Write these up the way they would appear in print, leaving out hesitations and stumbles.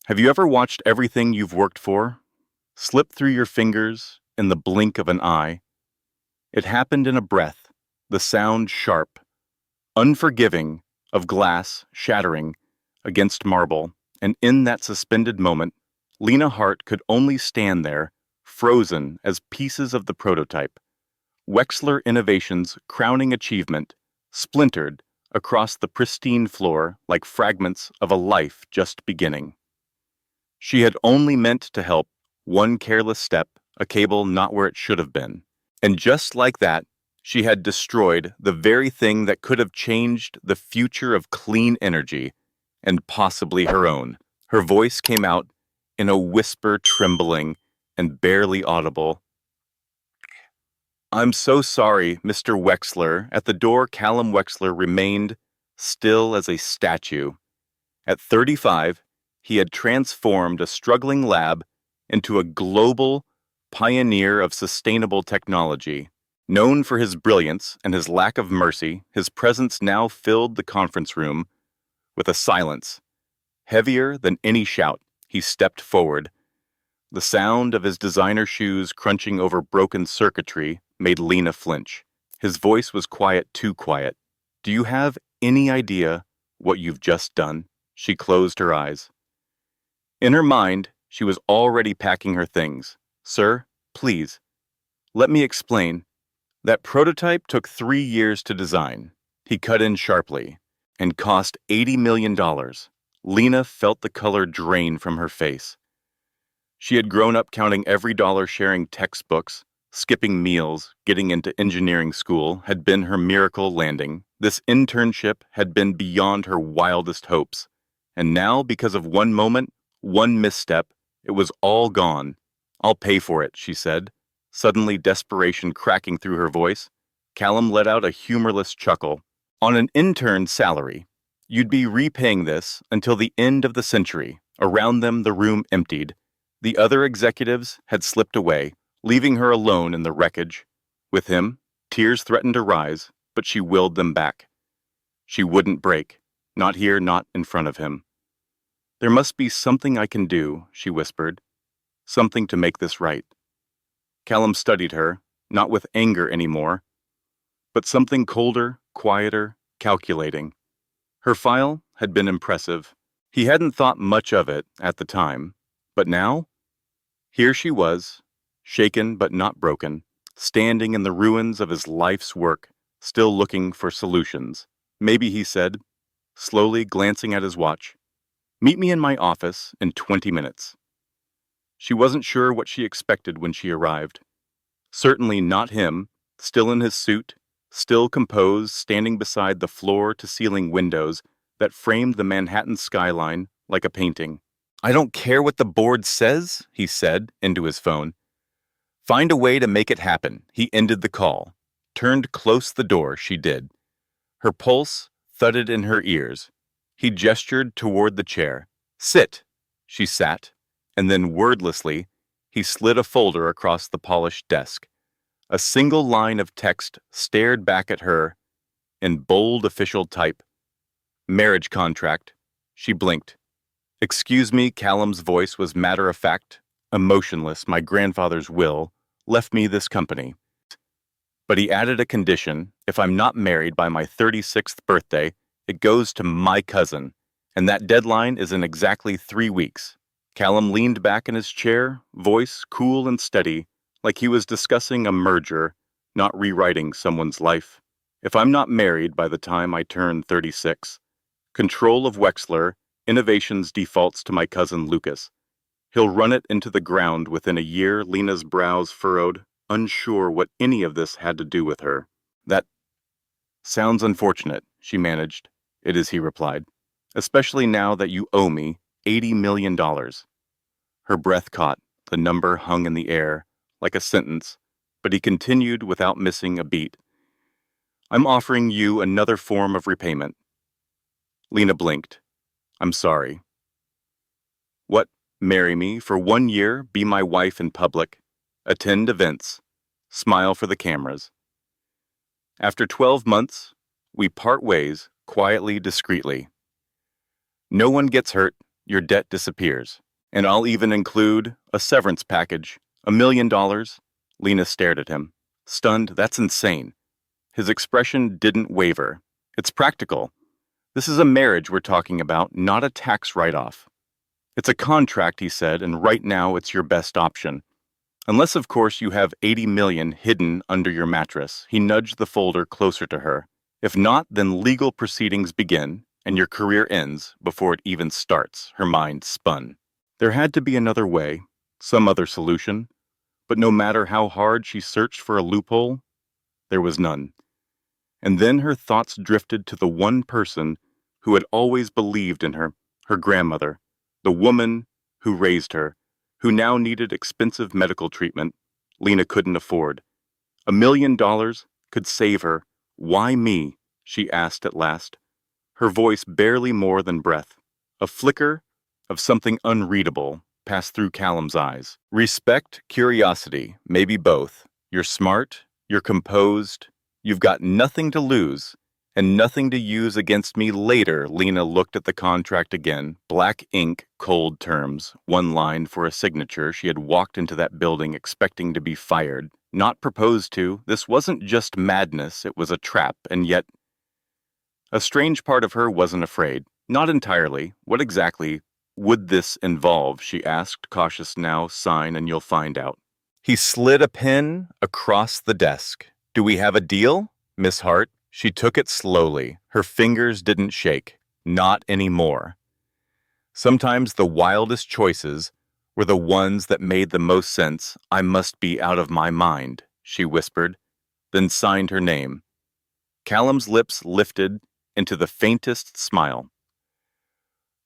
Have you ever watched everything you've worked for slip through your fingers in the blink of an eye? It happened in a breath, the sound sharp, unforgiving, of glass shattering against marble, and in that suspended moment, Lena Hart could only stand there, frozen as pieces of the prototype. Wexler Innovations' crowning achievement splintered across the pristine floor like fragments of a life just beginning. She had only meant to help, one careless step, a cable not where it should have been. And just like that, she had destroyed the very thing that could have changed the future of clean energy, and possibly her own. Her voice came out in a whisper, trembling and barely audible. "I'm so sorry, Mr. Wexler." At the door, Callum Wexler remained still as a statue. At 35, he had transformed a struggling lab into a global pioneer of sustainable technology. Known for his brilliance and his lack of mercy, his presence now filled the conference room with a silence. Heavier than any shout, he stepped forward. The sound of his designer shoes crunching over broken circuitry made Lena flinch. His voice was quiet, too quiet. "Do you have any idea what you've just done?" She closed her eyes. In her mind, she was already packing her things. "Sir, please, let me explain. That prototype took 3 years to design." He cut in sharply. "And cost $80 million. Lena felt the color drain from her face. She had grown up counting every dollar, sharing textbooks, skipping meals, getting into engineering school had been her miracle landing. This internship had been beyond her wildest hopes. And now, because of one moment, one misstep, it was all gone. "I'll pay for it," she said, suddenly desperation cracking through her voice. Callum let out a humorless chuckle. "On an intern salary, you'd be repaying this until the end of the century." Around them, the room emptied. The other executives had slipped away, leaving her alone in the wreckage. With him, tears threatened to rise, but she willed them back. She wouldn't break. Not here, not in front of him. "There must be something I can do," she whispered. "Something to make this right." Callum studied her, not with anger anymore, but something colder, quieter, calculating. Her file had been impressive. He hadn't thought much of it at the time, but now? Here she was, shaken but not broken, standing in the ruins of his life's work, still looking for solutions. "Maybe," he said, slowly glancing at his watch. "Meet me in my office in 20 minutes. She wasn't sure what she expected when she arrived. Certainly not him, still in his suit, still composed, standing beside the floor-to-ceiling windows that framed the Manhattan skyline like a painting. "I don't care what the board says," he said into his phone. "Find a way to make it happen." He ended the call, turned close the door. She did. Her pulse thudded in her ears. He gestured toward the chair. "Sit." She sat, and then wordlessly, he slid a folder across the polished desk. A single line of text stared back at her in bold official type. "Marriage contract." She blinked. "Excuse me," Callum's voice was matter-of-fact, emotionless. "My grandfather's will left me this company. But he added a condition: if I'm not married by my 36th birthday, it goes to my cousin, and that deadline is in exactly 3 weeks." Callum leaned back in his chair, voice cool and steady, like he was discussing a merger, not rewriting someone's life. "If I'm not married by the time I turn 36, control of Wexler Innovations defaults to my cousin Lucas. He'll run it into the ground within a year." Lena's brows furrowed, unsure what any of this had to do with her. "That sounds unfortunate," she managed. "It is," he replied, "especially now that you owe me $80 million. Her breath caught. The number hung in the air, like a sentence, but he continued without missing a beat. "I'm offering you another form of repayment." Lena blinked. "I'm sorry." "What? Marry me for 1 year, be my wife in public, attend events, smile for the cameras. After 12 months, we part ways, quietly, discreetly. No one gets hurt, your debt disappears. And I'll even include a severance package. $1 million? Lena stared at him. Stunned, that's insane. His expression didn't waver. It's practical. This is a marriage we're talking about, not a tax write-off. It's a contract, he said, and right now it's your best option. Unless, of course, you have 80 million hidden under your mattress. He nudged the folder closer to her. If not, then legal proceedings begin, and your career ends before it even starts, her mind spun. There had to be another way, some other solution, but no matter how hard she searched for a loophole, there was none. And then her thoughts drifted to the one person who had always believed in her, her grandmother, the woman who raised her, who now needed expensive medical treatment Lena couldn't afford. $1 million could save her. Why me? She asked at last, her voice barely more than breath. A flicker of something unreadable passed through Callum's eyes. Respect, curiosity, maybe both. You're smart, you're composed, you've got nothing to lose, and nothing to use against me later. Lena looked at the contract again. Black ink, cold terms, one line for a signature. She had walked into that building expecting to be fired, not proposed to. This wasn't just madness, it was a trap, and yet a strange part of her wasn't afraid. Not entirely. What exactly would this involve? She asked, cautious now. Sign and you'll find out. He slid a pen across the desk. Do we have a deal, Miss Hart? She took it slowly. Her fingers didn't shake. Not anymore. Sometimes the wildest choices were the ones that made the most sense. I must be out of my mind, she whispered, then signed her name. Callum's lips lifted into the faintest smile.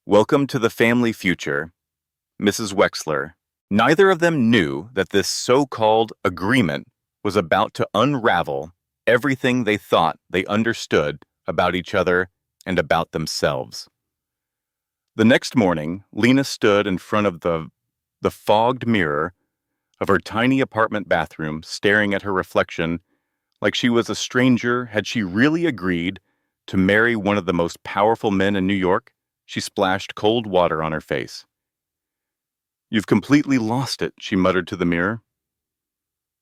Welcome to the family future, Mrs. Wexler. Neither of them knew that this so-called agreement was about to unravel everything they thought they understood about each other and about themselves. The next morning, Lena stood in front of the fogged mirror of her tiny apartment bathroom, staring at her reflection like she was a stranger. Had she really agreed to marry one of the most powerful men in New York? She splashed cold water on her face. You've completely lost it, she muttered to the mirror.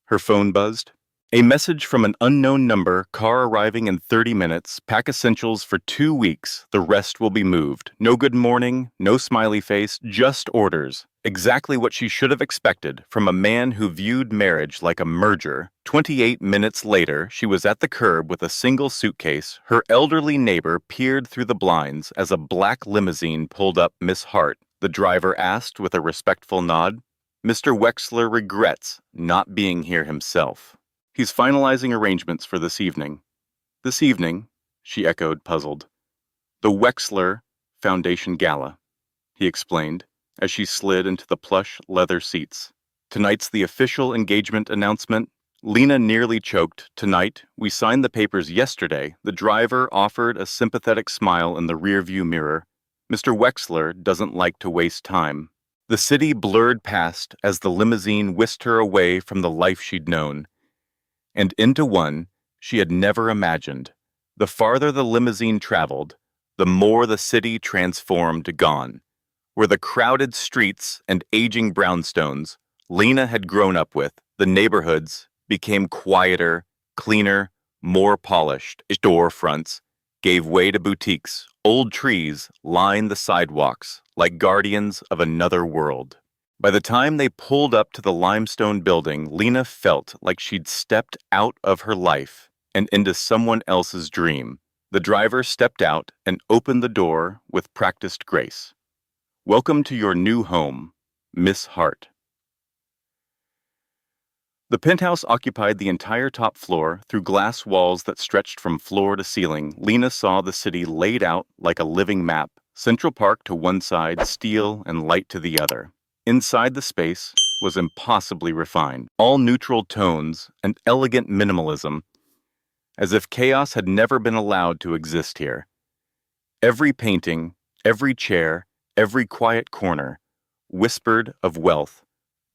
Her phone buzzed. A message from an unknown number, car arriving in 30 minutes, pack essentials for 2 weeks, the rest will be moved. No good morning, no smiley face, just orders. Exactly what she should have expected from a man who viewed marriage like a merger. 28 minutes later, she was at the curb with a single suitcase. Her elderly neighbor peered through the blinds as a black limousine pulled up. Miss Hart, the driver asked with a respectful nod. Mr. Wexler regrets not being here himself. He's finalizing arrangements for this evening. This evening, she echoed, puzzled. The Wexler Foundation Gala, he explained, as she slid into the plush leather seats. Tonight's the official engagement announcement. Lena nearly choked. Tonight, we signed the papers yesterday. The driver offered a sympathetic smile in the rearview mirror. Mr. Wexler doesn't like to waste time. The city blurred past as the limousine whisked her away from the life she'd known, and into one she had never imagined. The farther the limousine traveled, the more the city transformed. Gone were the crowded streets and aging brownstones Lena had grown up with. The neighborhoods became quieter, cleaner, more polished. Storefronts gave way to boutiques. Old trees lined the sidewalks like guardians of another world. By the time they pulled up to the limestone building, Lena felt like she'd stepped out of her life and into someone else's dream. The driver stepped out and opened the door with practiced grace. Welcome to your new home, Miss Hart. The penthouse occupied the entire top floor. Through glass walls that stretched from floor to ceiling, Lena saw the city laid out like a living map. Central Park to one side, steel and light to the other. Inside the space was impossibly refined, all neutral tones and elegant minimalism, as if chaos had never been allowed to exist here. Every painting, every chair, every quiet corner whispered of wealth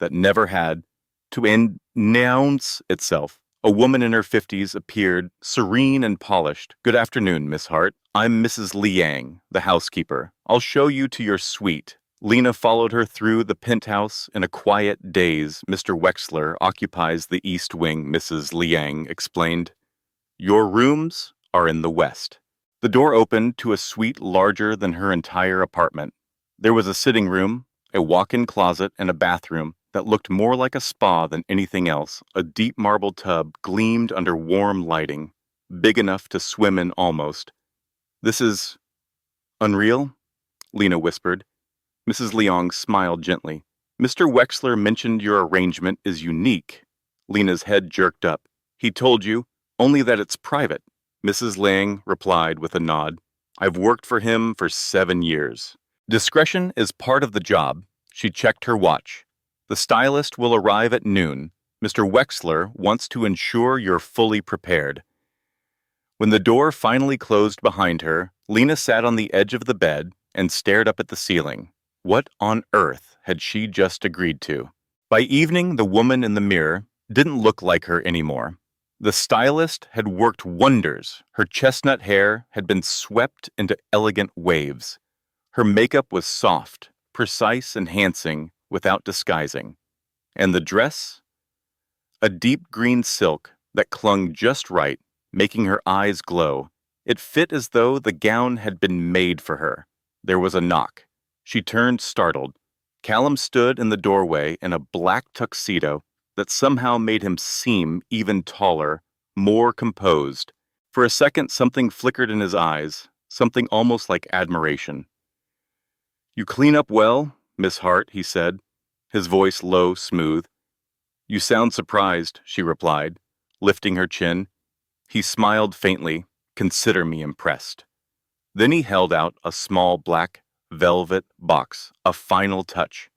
that never had to announce itself. A woman in her 50s appeared, serene and polished. "Good afternoon, Miss Hart. I'm Mrs. Liang, the housekeeper. I'll show you to your suite." Lena followed her through the penthouse in a quiet daze. "Mr. Wexler occupies the east wing," Mrs. Liang explained. "Your rooms are in the west." The door opened to a suite larger than her entire apartment. There was a sitting room, a walk-in closet, and a bathroom that looked more like a spa than anything else. A deep marble tub gleamed under warm lighting, big enough to swim in almost. "This is unreal?" Lena whispered. Mrs. Liang smiled gently. "Mr. Wexler mentioned your arrangement is unique." Lena's head jerked up. "He told you only that it's private." Mrs. Liang replied with a nod. "I've worked for him for 7 years. Discretion is part of the job." She checked her watch. "The stylist will arrive at noon. Mr. Wexler wants to ensure you're fully prepared." When the door finally closed behind her, Lena sat on the edge of the bed and stared up at the ceiling. What on earth had she just agreed to? By evening, the woman in the mirror didn't look like her anymore. The stylist had worked wonders. Her chestnut hair had been swept into elegant waves. Her makeup was soft, precise, enhancing without disguising. And the dress? A deep green silk that clung just right, making her eyes glow. It fit as though the gown had been made for her. There was a knock. She turned, startled. Callum stood in the doorway in a black tuxedo that somehow made him seem even taller, more composed. For a second, something flickered in his eyes, something almost like admiration. "You clean up well, Miss Hart," he said, his voice low, smooth. "You sound surprised," she replied, lifting her chin. He smiled faintly. "Consider me impressed." Then he held out a small black velvet box, a final touch.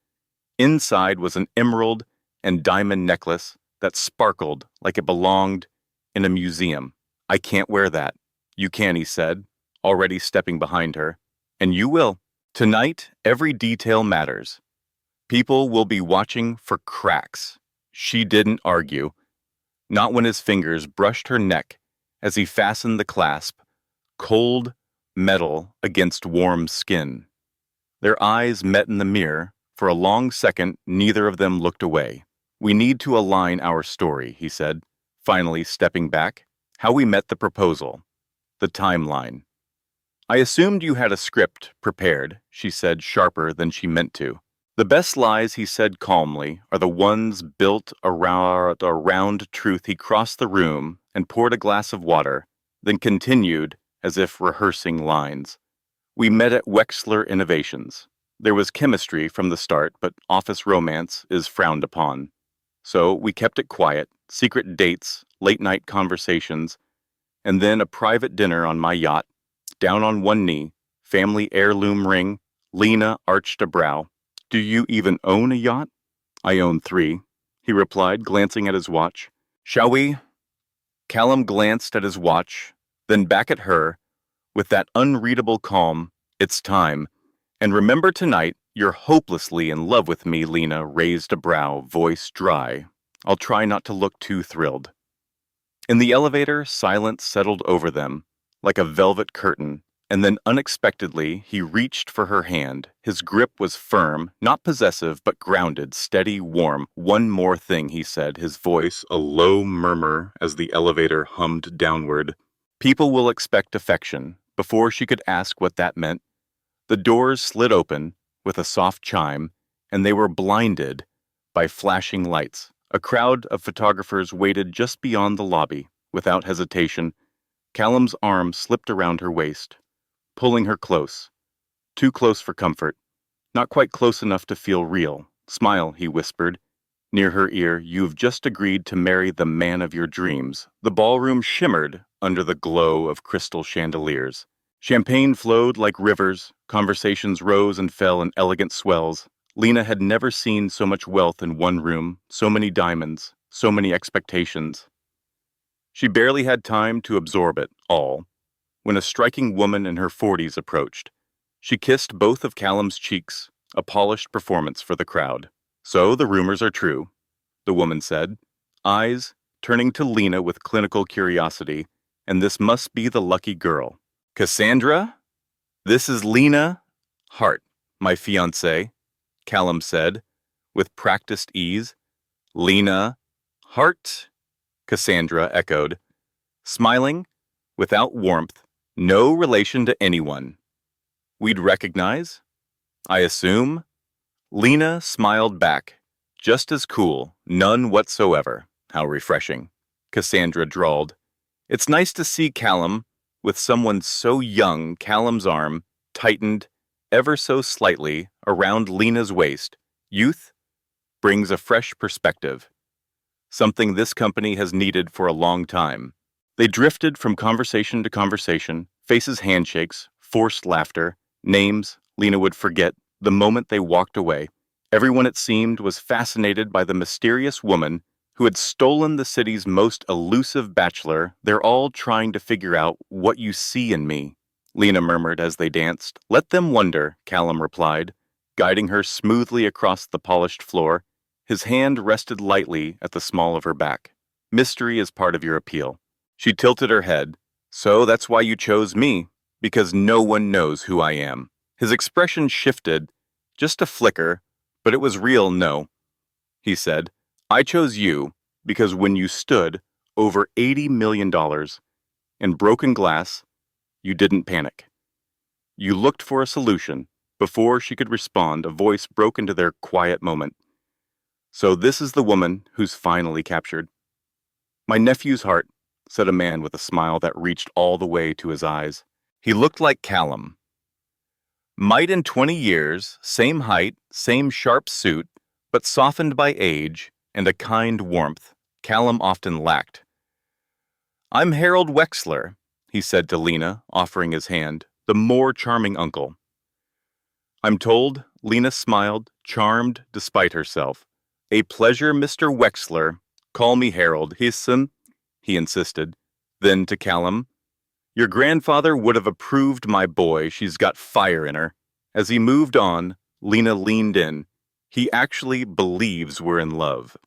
Inside was an emerald and diamond necklace that sparkled like it belonged in a museum. "I can't wear that." "You can," he said, already stepping behind her. "And you will. Tonight, every detail matters. People will be watching for cracks." She didn't argue, not when his fingers brushed her neck as he fastened the clasp, cold metal against warm skin. Their eyes met in the mirror. For a long second, neither of them looked away. "We need to align our story," he said, finally stepping back. "How we met, the proposal, the timeline." "I assumed you had a script prepared," she said, sharper than she meant to. "The best lies," he said calmly, "are the ones built around truth." He crossed the room and poured a glass of water, then continued as if rehearsing lines. "We met at Wexler Innovations. There was chemistry from the start, but office romance is frowned upon. So we kept it quiet, secret dates, late-night conversations, and then a private dinner on my yacht. Down on one knee, family heirloom ring." Lena arched a brow. "Do you even own a yacht?" "I own 3, he replied, glancing at his watch. "Shall we?" Callum glanced at his watch, then back at her, with that unreadable calm. "It's time. And remember tonight, you're hopelessly in love with me." Lena raised a brow, voice dry. "I'll try not to look too thrilled." In the elevator, silence settled over them, like a velvet curtain, and then unexpectedly he reached for her hand. His grip was firm, not possessive, but grounded, steady, warm. "One more thing," he said, his voice a low murmur as the elevator hummed downward. People will expect affection. Before she could ask what that meant, the doors slid open with a soft chime, and they were blinded by flashing lights. A crowd of photographers waited just beyond the lobby. Without hesitation, Callum's arm slipped around her waist, pulling her close. Too close for comfort, not quite close enough to feel real. "Smile," he whispered, near her ear. "You've just agreed to marry the man of your dreams." The ballroom shimmered under the glow of crystal chandeliers. Champagne flowed like rivers, conversations rose and fell in elegant swells. Lena had never seen so much wealth in one room, so many diamonds, so many expectations. She barely had time to absorb it all when a striking woman in her 40s approached. She kissed both of Callum's cheeks, a polished performance for the crowd. "So the rumors are true," the woman said, eyes turning to Lena with clinical curiosity, and this must be the lucky girl. Cassandra? This is Lena Hart, my fiancée, Callum said, with practiced ease. Lena Hart? Cassandra echoed, smiling, without warmth, no relation to anyone. We'd recognize? I assume? Lena smiled back. Just as cool, none whatsoever. How refreshing. Cassandra drawled. It's nice to see Callum. With someone so young, Callum's arm tightened ever so slightly around Lena's waist. Youth brings a fresh perspective, something this company has needed for a long time. They drifted from conversation to conversation, faces handshakes, forced laughter, names Lena would forget the moment they walked away. Everyone, it seemed, was fascinated by the mysterious woman who had stolen the city's most elusive bachelor. They're all trying to figure out what you see in me, Lena murmured as they danced. Let them wonder, Callum replied, guiding her smoothly across the polished floor. His hand rested lightly at the small of her back. Mystery is part of your appeal. She tilted her head. So that's why you chose me, because no one knows who I am. His expression shifted, just a flicker, but it was real. No, he said. I chose you because when you stood over $80 million in broken glass, you didn't panic. You looked for a solution. Before she could respond, a voice broke into their quiet moment. So this is the woman who's finally captured. My nephew's heart, said a man with a smile that reached all the way to his eyes. He looked like Callum. Might in 20 years, same height, same sharp suit, but softened by age and a kind warmth Callum often lacked. I'm Harold Wexler, he said to Lena, offering his hand, the more charming uncle. I'm told, Lena smiled, charmed despite herself. A pleasure, Mr. Wexler. Call me Harold, Hisson, he insisted. Then to Callum, your grandfather would have approved my boy. She's got fire in her. As he moved on, Lena leaned in. He actually believes we're in love.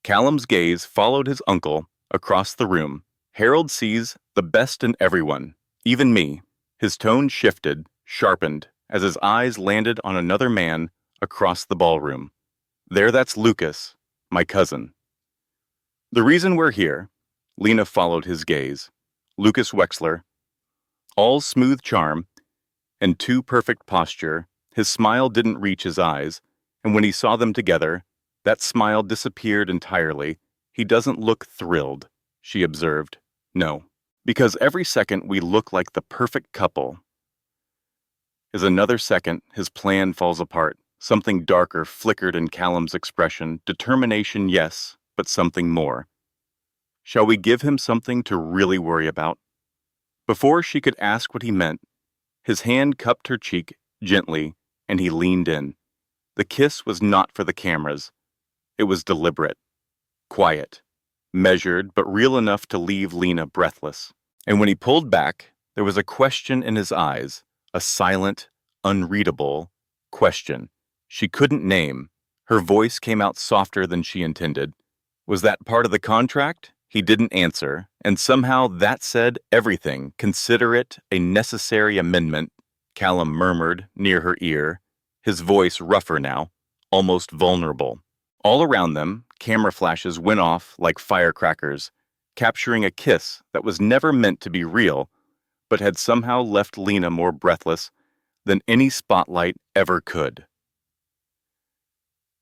Callum's gaze followed his uncle across the room. Harold sees the best in everyone, even me. His tone shifted, sharpened, as his eyes landed on another man across the ballroom. There, that's Lucas, my cousin. The reason we're here, Lena followed his gaze. Lucas Wexler, all smooth charm and too perfect posture, his smile didn't reach his eyes, and when he saw them together, that smile disappeared entirely. He doesn't look thrilled, she observed. No, because every second we look like the perfect couple. As another second, his plan falls apart. Something darker flickered in Callum's expression. Determination, yes, but something more. Shall we give him something to really worry about? Before she could ask what he meant, his hand cupped her cheek gently, and he leaned in. The kiss was not for the cameras. It was deliberate, quiet, measured, but real enough to leave Lena breathless. And when he pulled back, there was a question in his eyes, a silent, unreadable question she couldn't name. Her voice came out softer than she intended. Was that part of the contract? He didn't answer, and somehow that said everything. Consider it a necessary amendment, Callum murmured near her ear, his voice rougher now, almost vulnerable. All around them, camera flashes went off like firecrackers, capturing a kiss that was never meant to be real, but had somehow left Lena more breathless than any spotlight ever could.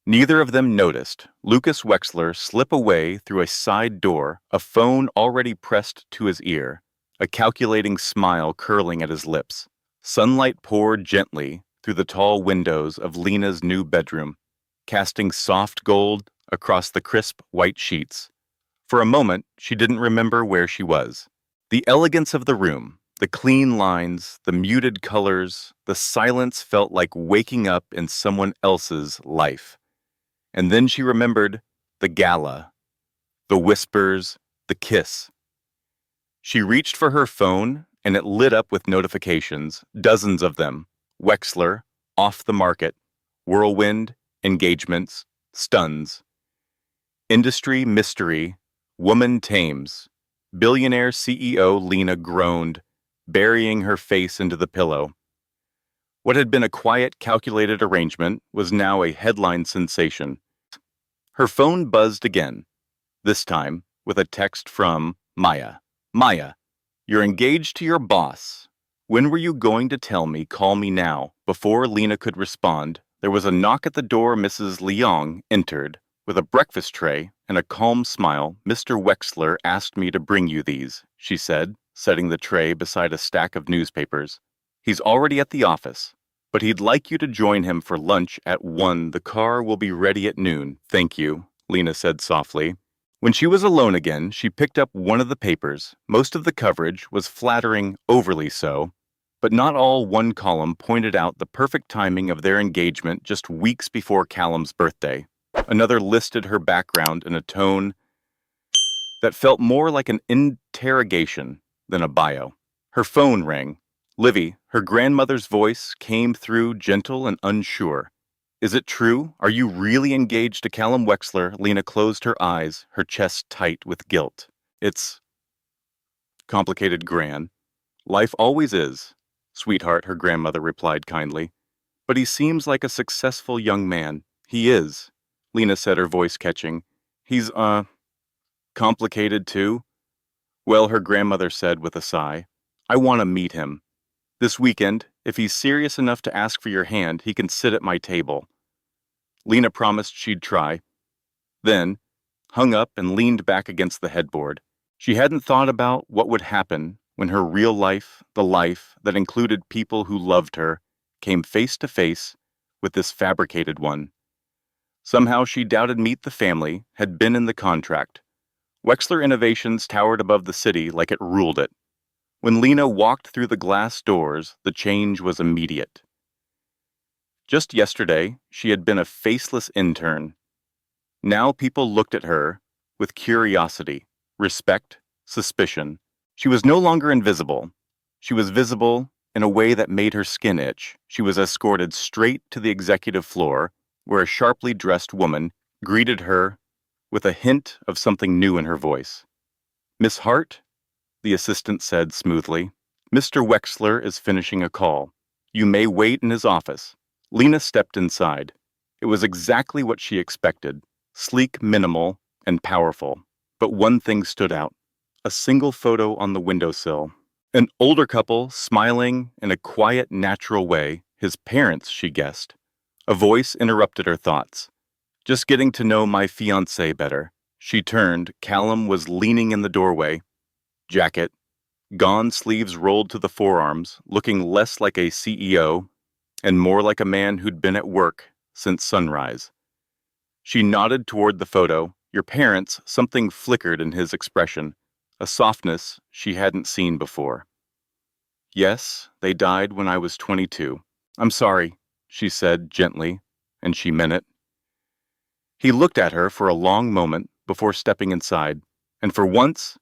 Neither of them noticed Lucas Wexler slip away through a side door, a phone already pressed to his ear, a calculating smile curling at his lips. Sunlight poured gently through the tall windows of Lena's new bedroom, casting soft gold across the crisp white sheets. For a moment, she didn't remember where she was. The elegance of the room, the clean lines, the muted colors, the silence felt like waking up in someone else's life. And then she remembered the gala, the whispers, the kiss. She reached for her phone, and it lit up with notifications, dozens of them. Wexler, off the market, whirlwind, engagements, stuns. Industry mystery, Woman tames. Billionaire CEO Lena groaned, burying her face into the pillow. What had been a quiet, calculated arrangement was now a headline sensation. Her phone buzzed again, this time with a text from Maya. Maya, you're engaged to your boss. When were you going to tell me? Call me now. Before Lena could respond, there was a knock at the door. Mrs. Leong entered. With a breakfast tray and a calm smile. Mr. Wexler asked me to bring you these, she said, setting the tray beside a stack of newspapers. He's already at the office, but he'd like you to join him for lunch at 1. The car will be ready at noon. Thank you, Lena said softly. When she was alone again, she picked up one of the papers. Most of the coverage was flattering, overly so, but not all. One column pointed out the perfect timing of their engagement just weeks before Callum's birthday. Another listed her background in a tone that felt more like an interrogation than a bio. Her phone rang. Livy, her grandmother's voice, came through gentle and unsure. Is it true? Are you really engaged to Callum Wexler? Lena closed her eyes, her chest tight with guilt. It's complicated, Gran. Life always is. Sweetheart, her grandmother replied kindly. But he seems like a successful young man. He is, Lena said, her voice catching. He's, complicated too? Well, her grandmother said with a sigh. I want to meet him. This weekend, if he's serious enough to ask for your hand, he can sit at my table. Lena promised she'd try. Then, hung up and leaned back against the headboard. She hadn't thought about what would happen when her real life, the life that included people who loved her, came face to face with this fabricated one. Somehow she doubted Meet the Family had been in the contract. Wexler Innovations towered above the city like it ruled it. When Lena walked through the glass doors, the change was immediate. Just yesterday, she had been a faceless intern. Now people looked at her with curiosity, respect, suspicion. She was no longer invisible. She was visible in a way that made her skin itch. She was escorted straight to the executive floor, where a sharply dressed woman greeted her with a hint of something new in her voice. Miss Hart? The assistant said smoothly. Mr. Wexler is finishing a call. You may wait in his office. Lena stepped inside. It was exactly what she expected. Sleek, minimal, and powerful. But one thing stood out. A single photo on the windowsill. An older couple, smiling in a quiet, natural way. His parents, she guessed. A voice interrupted her thoughts. Just getting to know my fiancé better. She turned. Callum was leaning in the doorway. Jacket, gone, sleeves rolled to the forearms, looking less like a CEO and more like a man who'd been at work since sunrise. She nodded toward the photo. Your parents, something flickered in his expression, a softness she hadn't seen before. Yes, they died when I was 22. I'm sorry, she said gently, and she meant it. He looked at her for a long moment before stepping inside, and for once,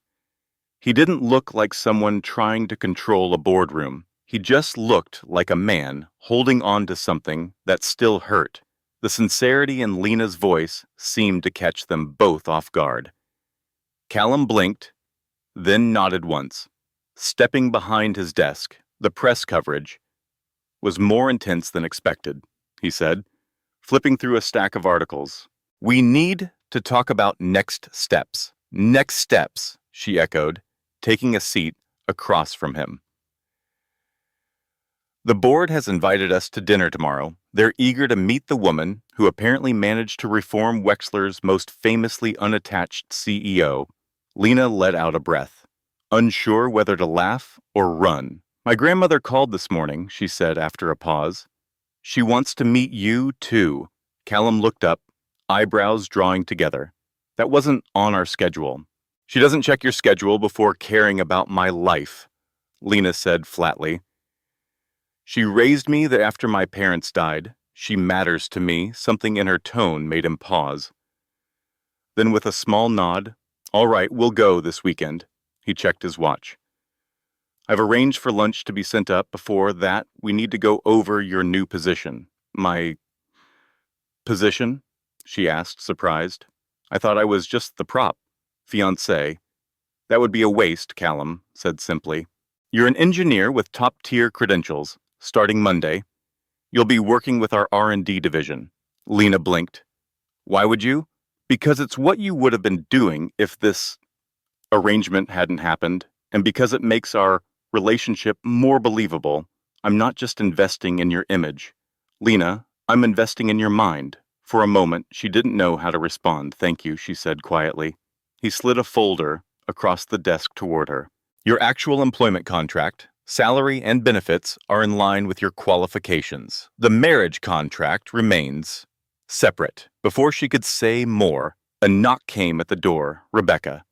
he didn't look like someone trying to control a boardroom. He just looked like a man holding on to something that still hurt. The sincerity in Lena's voice seemed to catch them both off guard. Callum blinked, then nodded once. Stepping behind his desk, the press coverage was more intense than expected, he said, flipping through a stack of articles. We need to talk about next steps. Next steps, she echoed, taking a seat across from him. The board has invited us to dinner tomorrow. They're eager to meet the woman who apparently managed to reform Wexler's most famously unattached CEO. Lena let out a breath, unsure whether to laugh or run. My grandmother called this morning, she said after a pause. She wants to meet you, too. Callum looked up, eyebrows drawing together. That wasn't on our schedule. She doesn't check your schedule before caring about my life, Lena said flatly. She raised me that after my parents died. She matters to me. Something in her tone made him pause. Then with a small nod, all right, we'll go this weekend. He checked his watch. I've arranged for lunch to be sent up. Before that, we need to go over your new position. My position? She asked, surprised. I thought I was just the prop. fiancé. That would be a waste, Callum said simply. You're an engineer with top-tier credentials, starting Monday. You'll be working with our R&D division. Lena blinked. Why would you? Because it's what you would have been doing if this arrangement hadn't happened, and because it makes our relationship more believable. I'm not just investing in your image. Lena, I'm investing in your mind. For a moment, she didn't know how to respond. Thank you, she said quietly. He slid a folder across the desk toward her. Your actual employment contract, salary, and benefits are in line with your qualifications. The marriage contract remains separate. Before she could say more, a knock came at the door. Rebecca,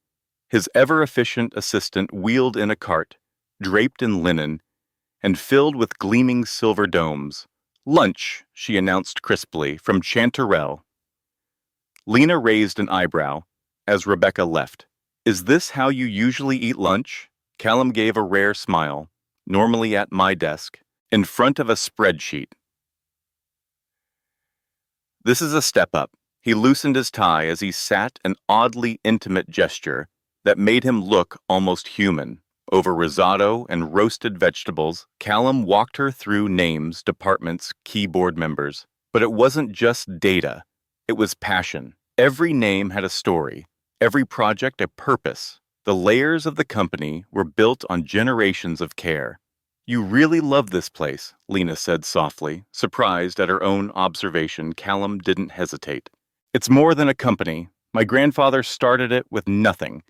his ever-efficient assistant, wheeled in a cart, draped in linen, and filled with gleaming silver domes. Lunch, she announced crisply, from Chanterelle. Lena raised an eyebrow as Rebecca left. Is this how you usually eat lunch? Callum gave a rare smile. Normally at my desk, in front of a spreadsheet. This is a step up. He loosened his tie as he sat, an oddly intimate gesture that made him look almost human. Over risotto and roasted vegetables, Callum walked her through names, departments, key board members. But it wasn't just data. It was passion. Every name had a story, every project a purpose. The layers of the company were built on generations of care. You really love this place, Lena said softly. Surprised at her own observation, Callum didn't hesitate. It's more than a company. My grandfather started it with nothing.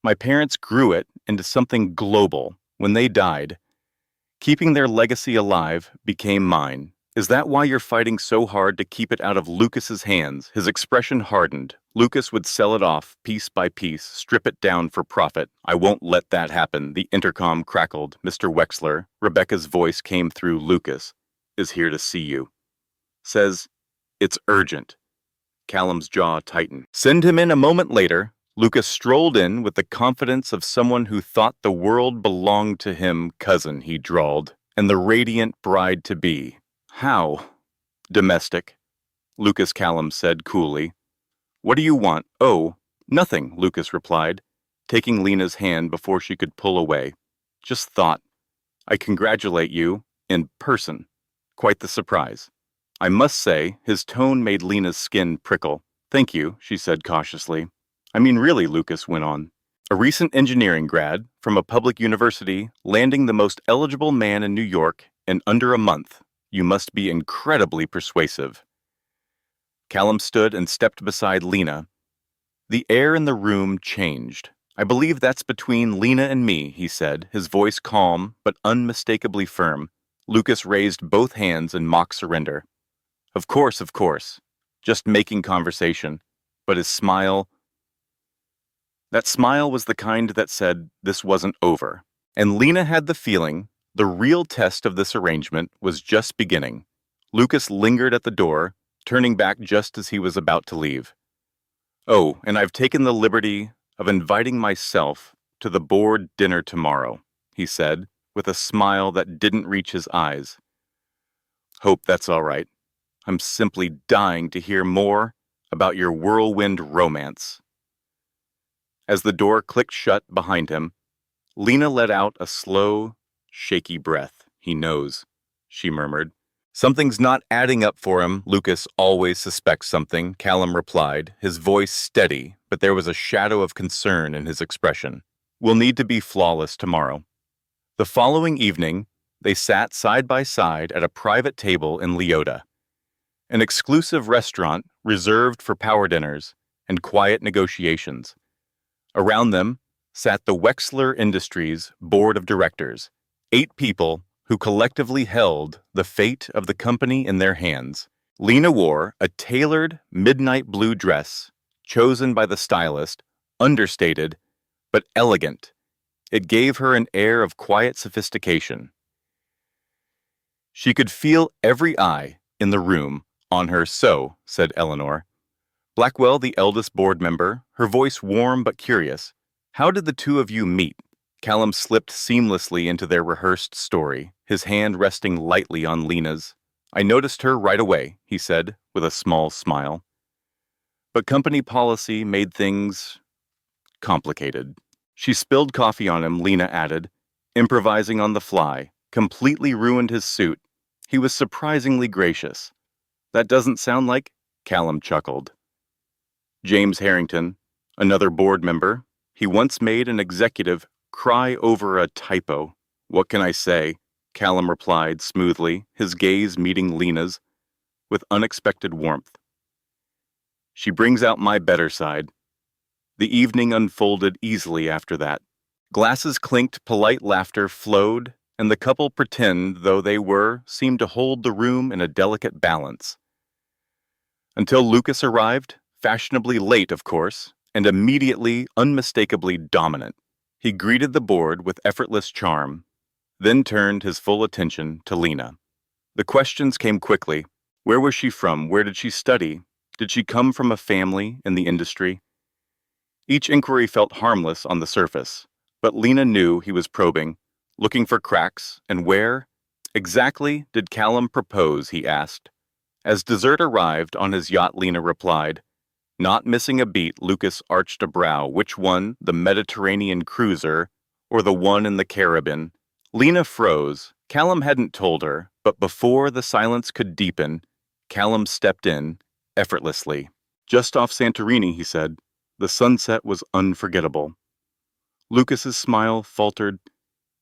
My parents grew it into something global. When they died, keeping their legacy alive became mine. Is that why you're fighting so hard to keep it out of Lucas's hands? His expression hardened. Lucas would sell it off piece by piece, strip it down for profit. I won't let that happen, the intercom crackled. Mr. Wexler, Rebecca's voice came through. Lucas is here to see you. Says, it's urgent. Callum's jaw tightened. Send him in a moment later. Lucas strolled in with the confidence of someone who thought the world belonged to him. Cousin, he drawled, and the radiant bride-to-be. How? Domestic, Lucas, Callum said coolly. What do you want? Oh, nothing, Lucas replied, taking Lena's hand before she could pull away. Just thought. I congratulate you, in person. Quite the surprise. I must say, his tone made Lena's skin prickle. Thank you, she said cautiously. I mean, really, Lucas went on. A recent engineering grad from a public university, landing the most eligible man in New York in under a month. You must be incredibly persuasive. Callum stood and stepped beside Lena. The air in the room changed. I believe that's between Lena and me, he said, his voice calm but unmistakably firm. Lucas raised both hands in mock surrender. Of course, just making conversation. But his smile, that smile was the kind that said this wasn't over. And Lena had the feeling the real test of this arrangement was just beginning. Lucas lingered at the door, turning back just as he was about to leave. Oh, and I've taken the liberty of inviting myself to the board dinner tomorrow, he said, with a smile that didn't reach his eyes. Hope that's all right. I'm simply dying to hear more about your whirlwind romance. As the door clicked shut behind him, Lena let out a slow, shaky breath. He knows, she murmured. Something's not adding up for him. Lucas always suspects something, Callum replied, his voice steady, but there was a shadow of concern in his expression. We'll need to be flawless tomorrow. The following evening, they sat side by side at a private table in Leota, an exclusive restaurant reserved for power dinners and quiet negotiations. Around them sat the Wexler Industries Board of Directors, 8 people who collectively held the fate of the company in their hands. Lena wore a tailored midnight blue dress, chosen by the stylist, understated but elegant. It gave her an air of quiet sophistication. She could feel every eye in the room on her. So, said Eleanor. Blackwell, the eldest board member, her voice warm but curious. How did the two of you meet? Callum slipped seamlessly into their rehearsed story, his hand resting lightly on Lena's. I noticed her right away, he said, with a small smile. But company policy made things complicated. She spilled coffee on him, Lena added, improvising on the fly, completely ruined his suit. He was surprisingly gracious. That doesn't sound like... Callum chuckled. James Harrington, another board member, he once made an executive cry over a typo. What can I say? Callum replied smoothly, his gaze meeting Lena's with unexpected warmth. She brings out my better side. The evening unfolded easily after that. Glasses clinked, polite laughter flowed, and the couple, pretend though they were, seemed to hold the room in a delicate balance. Until Lucas arrived, fashionably late, of course, and immediately, unmistakably dominant. He greeted the board with effortless charm, then turned his full attention to Lena. The questions came quickly. Where was she from? Where did she study? Did she come from a family in the industry? Each inquiry felt harmless on the surface, but Lena knew he was probing, looking for cracks, and where exactly did Callum propose, he asked. As dessert arrived on his yacht, Lena replied. Not missing a beat, Lucas arched a brow. Which one, the Mediterranean cruiser or the one in the Caribbean? Lena froze. Callum hadn't told her, but before the silence could deepen, Callum stepped in, effortlessly. Just off Santorini, he said. The sunset was unforgettable. Lucas's smile faltered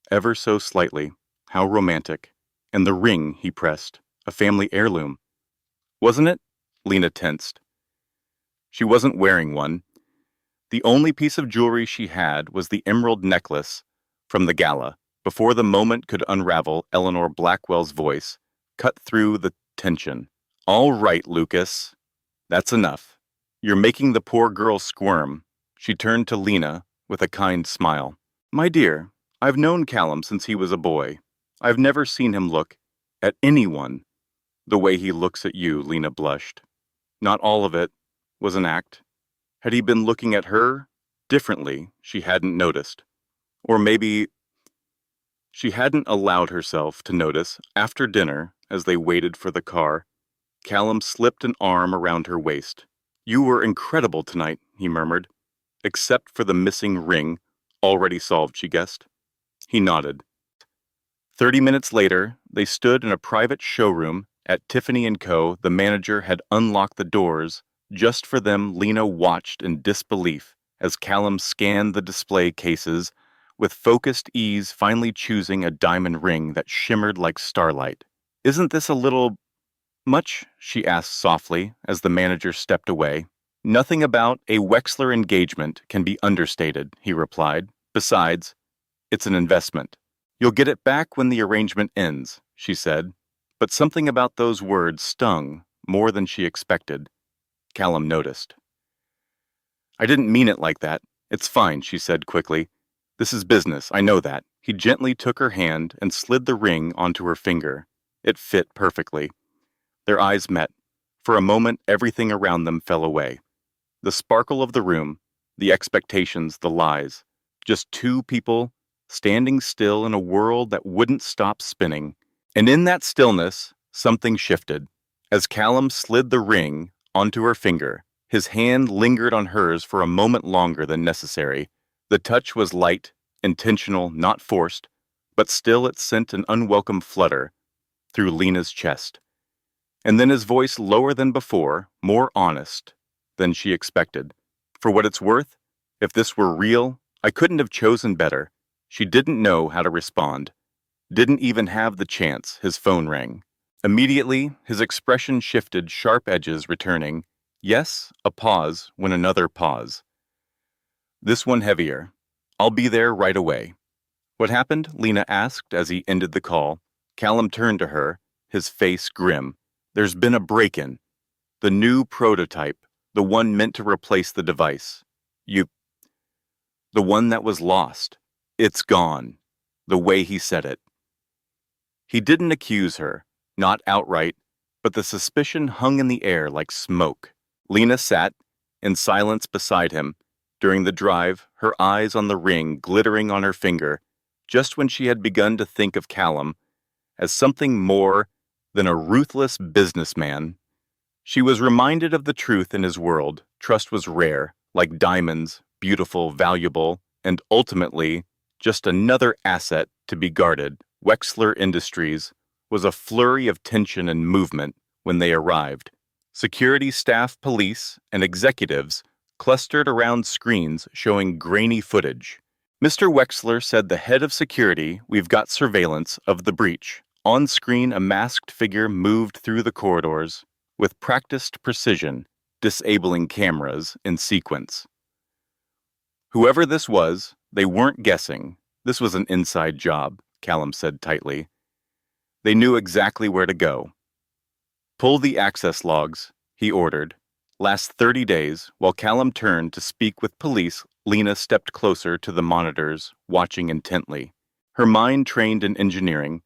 ever so slightly. How romantic. And the ring, he pressed, a family heirloom. Wasn't it? Lena tensed. She wasn't wearing one. The only piece of jewelry she had was the emerald necklace from the gala. Before the moment could unravel, Eleanor Blackwell's voice cut through the tension. All right, Lucas. That's enough. You're making the poor girl squirm. She turned to Lena with a kind smile. My dear, I've known Callum since he was a boy. I've never seen him look at anyone the way he looks at you, Lena blushed. Not all of it was an act. Had he been looking at her differently, she hadn't noticed. Or maybe she hadn't allowed herself to notice. After dinner, as they waited for the car, Callum slipped an arm around her waist. You were incredible tonight, he murmured. Except for the missing ring, already solved, she guessed. He nodded. 30 minutes later, they stood in a private showroom at Tiffany & Co. The manager had unlocked the doors. Just for them, Lena watched in disbelief as Callum scanned the display cases, with focused ease finally choosing a diamond ring that shimmered like starlight. Isn't this a little much? She asked softly as the manager stepped away. Nothing about a Wexler engagement can be understated, he replied. Besides, it's an investment. You'll get it back when the arrangement ends, she said. But something about those words stung more than she expected. Callum noticed. I didn't mean it like that. It's fine, she said quickly. This is business, I know that. He gently took her hand and slid the ring onto her finger. It fit perfectly. Their eyes met. For a moment, everything around them fell away. The sparkle of the room, the expectations, the lies. Just two people standing still in a world that wouldn't stop spinning. And in that stillness, something shifted. As Callum slid the ring onto her finger, his hand lingered on hers for a moment longer than necessary. The touch was light, intentional, not forced, but still it sent an unwelcome flutter through Lena's chest. And then his voice, lower than before, more honest than she expected. For what it's worth, if this were real, I couldn't have chosen better. She didn't know how to respond. Didn't even have the chance. His phone rang. Immediately, his expression shifted, sharp edges returning. Yes, a pause when another pause. This one heavier. I'll be there right away. What happened? Lena asked as he ended the call. Callum turned to her, his face grim. There's been a break-in. The new prototype, the one meant to replace the device. The one that was lost. It's gone. The way he said it. He didn't accuse her, not outright, but the suspicion hung in the air like smoke. Lena sat in silence beside him. During the drive, her eyes on the ring glittering on her finger, just when she had begun to think of Callum as something more than a ruthless businessman. She was reminded of the truth in his world. Trust was rare, like diamonds, beautiful, valuable, and ultimately just another asset to be guarded. Wexler Industries was a flurry of tension and movement when they arrived. Security staff, police, and executives clustered around screens showing grainy footage. Mr. Wexler said, "The head of security, we've got surveillance of the breach." On screen, a masked figure moved through the corridors with practiced precision, disabling cameras in sequence. Whoever this was, they weren't guessing. This was an inside job, Callum said tightly. They knew exactly where to go. "Pull the access logs," he ordered. Last 30 days, while Callum turned to speak with police, Lena stepped closer to the monitors, watching intently. Her mind, trained in engineering,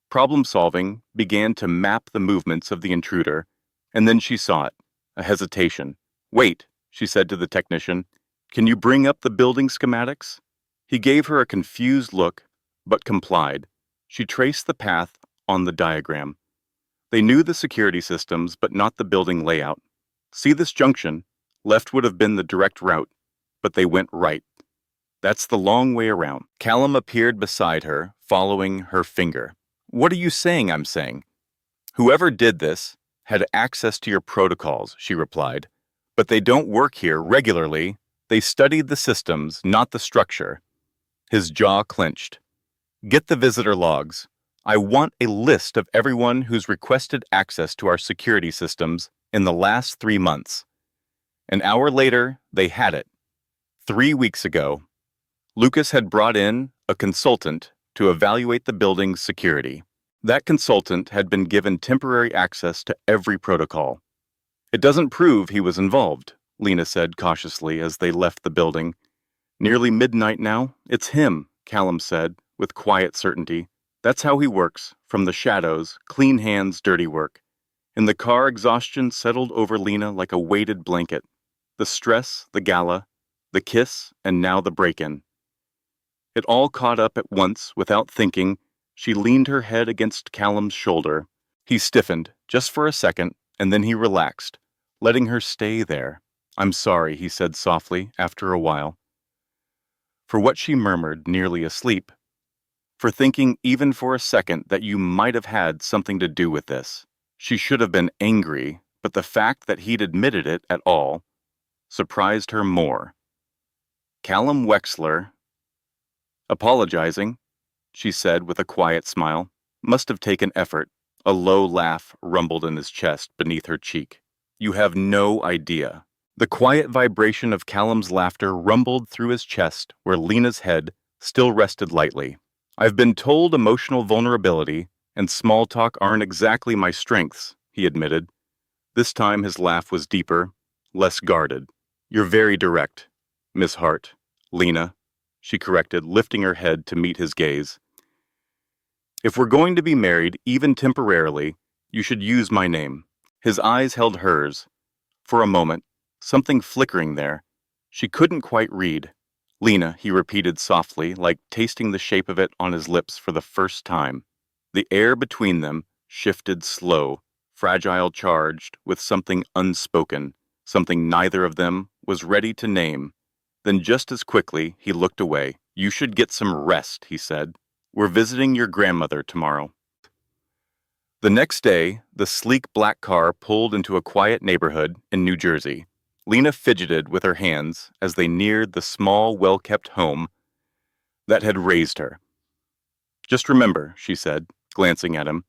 problem-solving, began to map the movements of the intruder, and then she saw it, a hesitation. "Wait," she said to the technician. "Can you bring up the building schematics?" He gave her a confused look, but complied. She traced the path on the diagram. They knew the security systems, but not the building layout. "See this junction? Left would have been the direct route, but they went right. That's the long way around." Callum appeared beside her, following her finger. "What are you saying I'm saying?" "Whoever did this had access to your protocols," she replied. "But they don't work here regularly. They studied the systems, not the structure." His jaw clenched. "Get the visitor logs. I want a list of everyone who's requested access to our security systems in the last 3 months. An hour later, they had it. 3 weeks ago, Lucas had brought in a consultant to evaluate the building's security. That consultant had been given temporary access to every protocol. "It doesn't prove he was involved," Lena said cautiously as they left the building. "Nearly midnight now. It's him," Callum said, with quiet certainty. "That's how he works, from the shadows, clean hands, dirty work." In the car, exhaustion settled over Lena like a weighted blanket. The stress, the gala, the kiss, and now the break-in. It all caught up at once. Without thinking, she leaned her head against Callum's shoulder. He stiffened, just for a second, and then he relaxed, letting her stay there. "I'm sorry," he said softly, after a while. For what she murmured, nearly asleep. For thinking even for a second that you might have had something to do with this. She should have been angry, but the fact that he'd admitted it at all surprised her more. Callum Wexler, apologizing, she said with a quiet smile, must have taken effort. A low laugh rumbled in his chest beneath her cheek. "You have no idea." The quiet vibration of Callum's laughter rumbled through his chest where Lena's head still rested lightly. "I've been told emotional vulnerability and small talk aren't exactly my strengths," he admitted. This time his laugh was deeper, less guarded. "You're very direct, Miss Hart." "Lena," she corrected, lifting her head to meet his gaze. "If we're going to be married, even temporarily, you should use my name." His eyes held hers. For a moment, something flickering there. She couldn't quite read. "Lena," he repeated softly, like tasting the shape of it on his lips for the first time. The air between them shifted slow, fragile, charged with something unspoken, something neither of them was ready to name. Then just as quickly, he looked away. "You should get some rest," he said. "We're visiting your grandmother tomorrow." The next day, the sleek black car pulled into a quiet neighborhood in New Jersey. Lena fidgeted with her hands as they neared the small, well-kept home that had raised her. "Just remember," she said, glancing at him,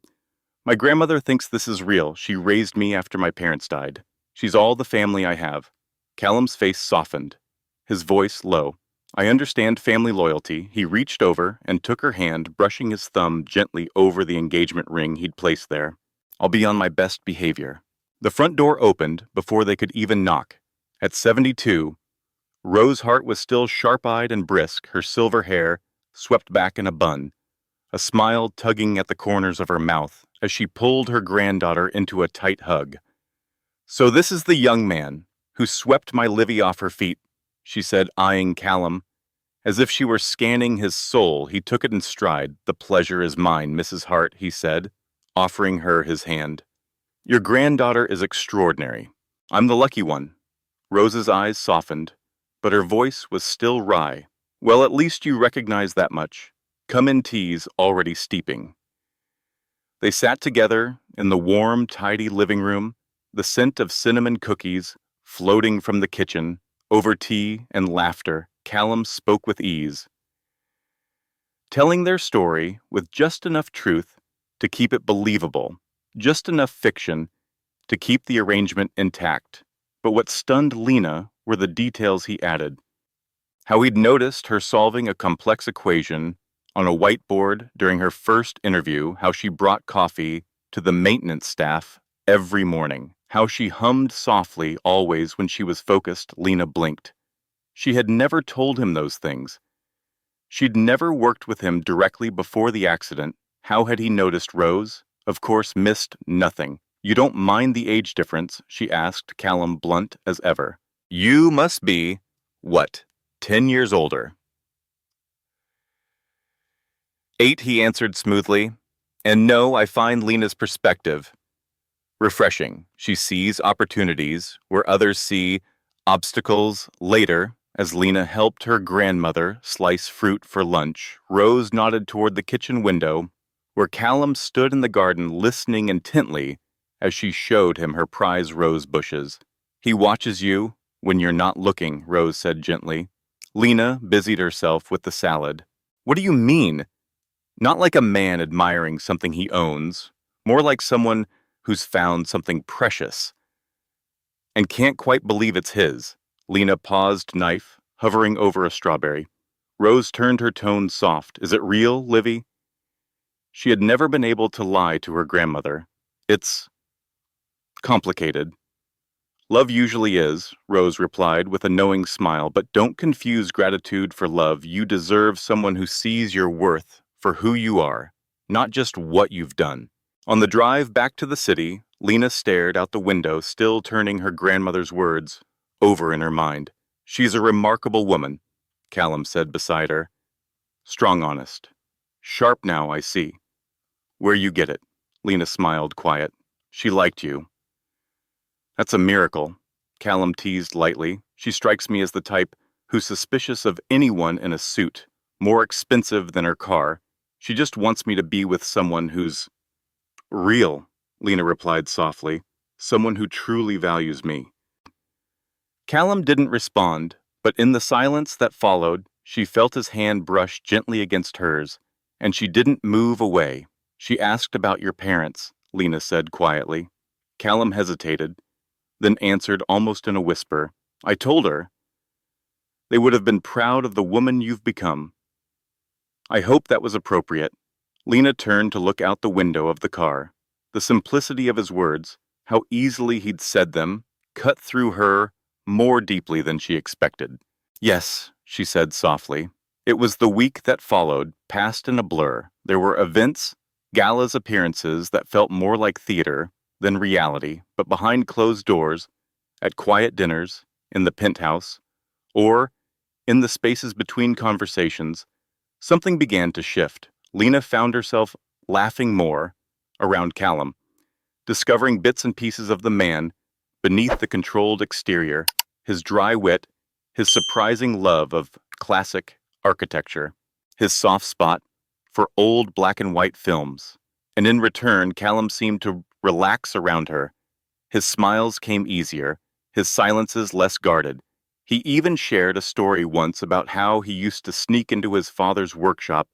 "my grandmother thinks this is real. She raised me after my parents died. She's all the family I have." Callum's face softened, his voice low. "I understand family loyalty." He reached over and took her hand, brushing his thumb gently over the engagement ring he'd placed there. "I'll be on my best behavior." The front door opened before they could even knock. At 72, Rose Hart was still sharp-eyed and brisk, her silver hair swept back in a bun, a smile tugging at the corners of her mouth as she pulled her granddaughter into a tight hug. "So this is the young man who swept my Livy off her feet," she said, eyeing Callum. As if she were scanning his soul, he took it in stride. "The pleasure is mine, Mrs. Hart," he said, offering her his hand. "Your granddaughter is extraordinary. I'm the lucky one." Rose's eyes softened. but her voice was still wry. Well, at least you recognize that much. Come in tea's already steeping. They sat together in the warm, tidy living room, the scent of cinnamon cookies floating from the kitchen. Over tea and laughter, Callum spoke with ease, telling their story with just enough truth to keep it believable, just enough fiction to keep the arrangement intact. But what stunned Lena were the details he added. How he'd noticed her solving a complex equation on a whiteboard during her first interview, how she brought coffee to the maintenance staff every morning, how she hummed softly always when she was focused. Lena blinked. She had never told him those things. She'd never worked with him directly before the accident. How had he noticed Rose? Of course, missed nothing. You don't mind the age difference? She asked, Callum blunt as ever. You must be, what, 10 years older? 8, he answered smoothly. And no, I find Lena's perspective refreshing. She sees opportunities where others see obstacles. Later, as Lena helped her grandmother slice fruit for lunch, Rose nodded toward the kitchen window, where Callum stood in the garden listening intently as she showed him her prize rose bushes. He watches you when you're not looking, Rose said gently. Lena busied herself with the salad. What do you mean? Not like a man admiring something he owns, more like someone who's found something precious and can't quite believe it's his. Lena paused, knife hovering over a strawberry. Rose turned her tone soft. Is it real, Livy? She had never been able to lie to her grandmother. It's complicated. Love usually is, Rose replied with a knowing smile, but don't confuse gratitude for love. You deserve someone who sees your worth for who you are, not just what you've done. On the drive back to the city, Lena stared out the window, still turning her grandmother's words over in her mind. She's a remarkable woman, Callum said beside her. Strong, honest. Sharp now, I see. Where you get it. Lena smiled, quiet. She liked you. That's a miracle, Callum teased lightly. She strikes me as the type who's suspicious of anyone in a suit, more expensive than her car. She just wants me to be with someone who's real, Lena replied softly. Someone who truly values me. Callum didn't respond, but in the silence that followed, she felt his hand brush gently against hers, and she didn't move away. She asked about your parents, Lena said quietly. Callum hesitated, then answered almost in a whisper. I told her. They would have been proud of the woman you've become. I hope that was appropriate. Lena turned to look out the window of the car. The simplicity of his words, how easily he'd said them, cut through her more deeply than she expected. Yes, she said softly. It was the week that followed, passed in a blur. There were events, galas, appearances that felt more like theater than reality, but behind closed doors, at quiet dinners, in the penthouse, or in the spaces between conversations, something began to shift. Lena found herself laughing more around Callum, discovering bits and pieces of the man beneath the controlled exterior, his dry wit, his surprising love of classic architecture, his soft spot for old black and white films. And in return, Callum seemed to relax around her. His smiles came easier, his silences less guarded. He even shared a story once about how he used to sneak into his father's workshop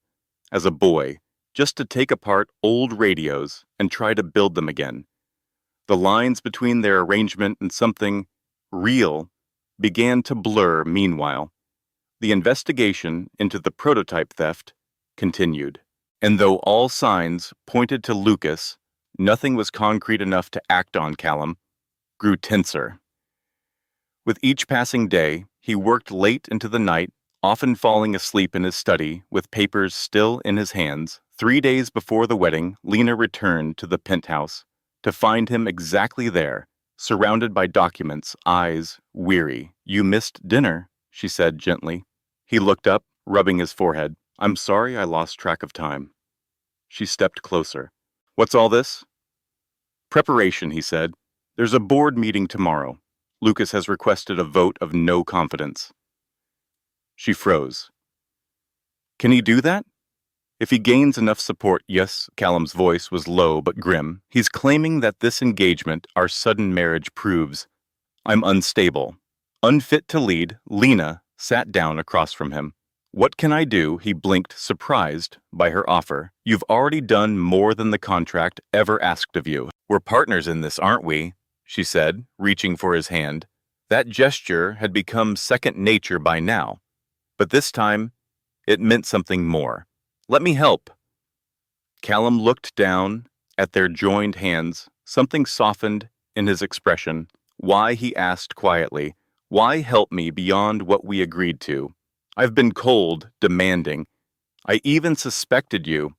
as a boy, just to take apart old radios and try to build them again. The lines between their arrangement and something real began to blur meanwhile. The investigation into the prototype theft continued. And though all signs pointed to Lucas, nothing was concrete enough to act on. Callum grew tenser. With each passing day, he worked late into the night, often falling asleep in his study with papers still in his hands. 3 days before the wedding, Lena returned to the penthouse to find him exactly there, surrounded by documents, eyes weary. You missed dinner, she said gently. He looked up, rubbing his forehead. I'm sorry I lost track of time. She stepped closer. What's all this? Preparation, he said. There's a board meeting tomorrow. Lucas has requested a vote of no confidence. She froze. Can he do that? If he gains enough support, yes, Callum's voice was low but grim. He's claiming that this engagement, our sudden marriage, proves I'm unstable. Unfit to lead, Lena sat down across from him. What can I do? He blinked, surprised by her offer. You've already done more than the contract ever asked of you. We're partners in this, aren't we? She said, reaching for his hand. That gesture had become second nature by now. But this time, it meant something more. Let me help. Callum looked down at their joined hands. Something softened in his expression. Why, he asked quietly. Why help me beyond what we agreed to? I've been cold, demanding. I even suspected you.